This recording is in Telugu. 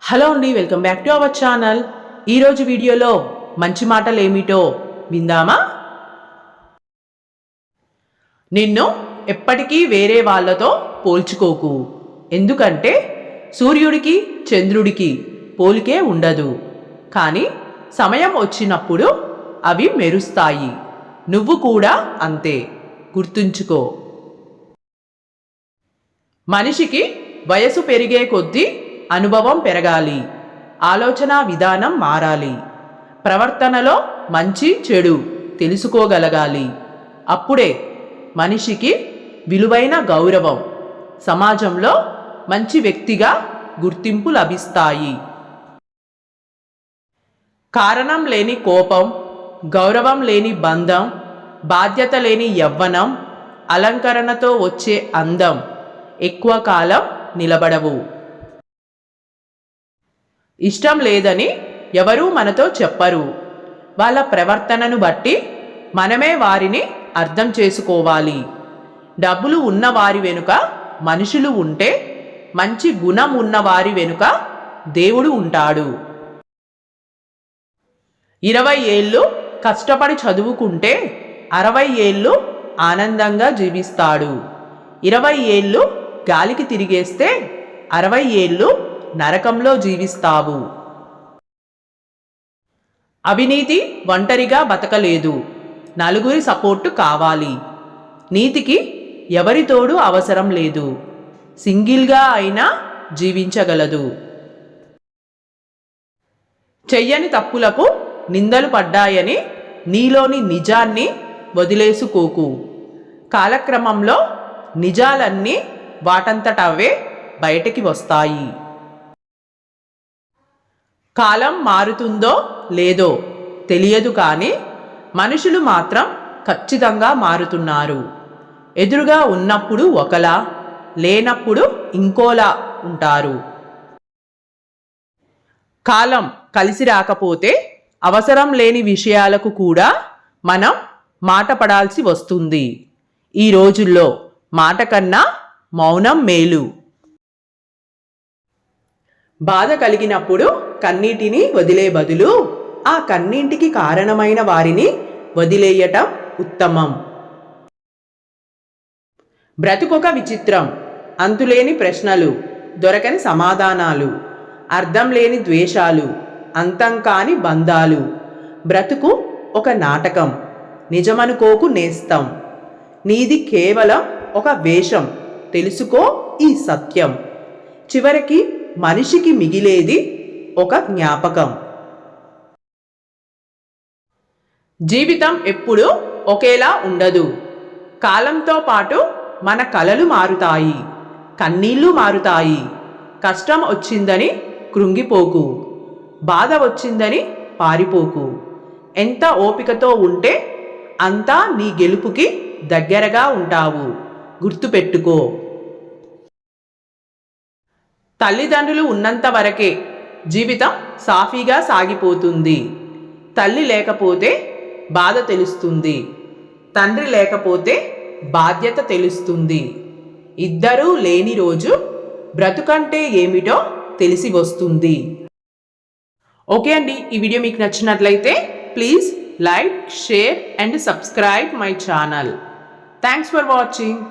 హలో అండి, welcome back to our channel. ఈరోజు వీడియోలో మంచి మాటలు ఏమిటో విందామా? నిన్ను ఎప్పటికీ వేరే వాళ్ళతో పోల్చుకోకు. ఎందుకంటే సూర్యుడికి చంద్రుడికి పోలికే ఉండదు. కానీ సమయం వచ్చినప్పుడు అవి మెరుస్తాయి. నువ్వు కూడా అంతే, గుర్తుంచుకో. మనిషికి వయసు పెరిగే కొద్దీ అనుభవం పెరగాలి, ఆలోచన విధానం మారాలి, ప్రవర్తనలో మంచి చెడు తెలుసుకోగలగాలి. అప్పుడే మనిషికి విలువైన గౌరవం, సమాజంలో మంచి వ్యక్తిగా గుర్తింపు లభిస్తాయి. కారణం లేని కోపం, గౌరవం లేని బంధం, బాధ్యత లేని యవ్వనం, అలంకరణతో వచ్చే అందం ఎక్కువ కాలం నిలబడవు. ఇష్టం లేదని ఎవరూ మనతో చెప్పరు. వాళ్ళ ప్రవర్తనను బట్టి మనమే వారిని అర్థం చేసుకోవాలి. డబ్బులు ఉన్నవారి వెనుక మనుషులు ఉంటే, మంచి గుణం ఉన్నవారి వెనుక దేవుడు ఉంటాడు. 20 ఏళ్ళు కష్టపడి చదువుకుంటే 60 ఏళ్ళు ఆనందంగా జీవిస్తాడు. 20 ఏళ్ళు గాలికి తిరిగేస్తే 60 ఏళ్ళు నరకంలో జీవిస్తావు. అవినీతి ఒంటరిగా బతకలేదు, నలుగురి సపోర్టు కావాలి. నీతికి ఎవరి తోడు అవసరం లేదు, సింగిల్గా అయినా జీవించగలదు. చెయ్యని తప్పులకు నిందలు పడ్డాయని నీలోని నిజాన్ని వదిలేసుకోకు. కాలక్రమంలో నిజాలన్నీ వాటంతటవే బయటికి వస్తాయి. కాలం మారుతుందో లేదో తెలియదు, కానీ మనుషులు మాత్రం ఖచ్చితంగా మారుతున్నారు. ఎదురుగా ఉన్నప్పుడు ఒకలా, లేనప్పుడు ఇంకోలా ఉంటారు. కాలం కలిసి రాకపోతే అవసరం లేని విషయాలకు కూడా మనం మాట పడాల్సి వస్తుంది. ఈ రోజుల్లో మాట కన్నా మౌనం మేలు. బాధ కలిగినప్పుడు కన్నీటిని వదిలే బదులు ఆ కన్నీటికి కారణమైన వారిని వదిలేయటం ఉత్తమం. బ్రతుకొక విచిత్రం, అంతులేని ప్రశ్నలు, దొరకని సమాధానాలు, అర్థం లేని ద్వేషాలు, అంతం కాని బంధాలు. బ్రతుకు ఒక నాటకం, నిజమనుకోకు నేస్తం. నీది కేవలం ఒక వేషం, తెలుసుకో ఈ సత్యం. చివరికి మనిషికి మిగిలేది ఒక జ్ఞాపకం. జీవితం ఎప్పుడూ ఒకేలా ఉండదు. కాలంతో పాటు మన కలలు మారుతాయి, కన్నీళ్లు మారుతాయి. కష్టం వచ్చిందని కృంగిపోకు, బాధ వచ్చిందని పారిపోకు. ఎంత ఓపికతో ఉంటే అంతా నీ గెలుపుకి దగ్గరగా ఉంటావు, గుర్తుపెట్టుకో. తల్లిదండ్రులు ఉన్నంత వరకే జీవితం సాఫీగా సాగిపోతుంది. తల్లి లేకపోతే బాధ తెలుస్తుంది, తండ్రి లేకపోతే బాధ్యత తెలుస్తుంది. ఇద్దరూ లేని రోజు బ్రతుకంటే ఏమిటో తెలిసి వస్తుంది. ఓకే అండి, ఈ వీడియో మీకు నచ్చినట్లయితే please like, share and subscribe my channel. Thanks for watching.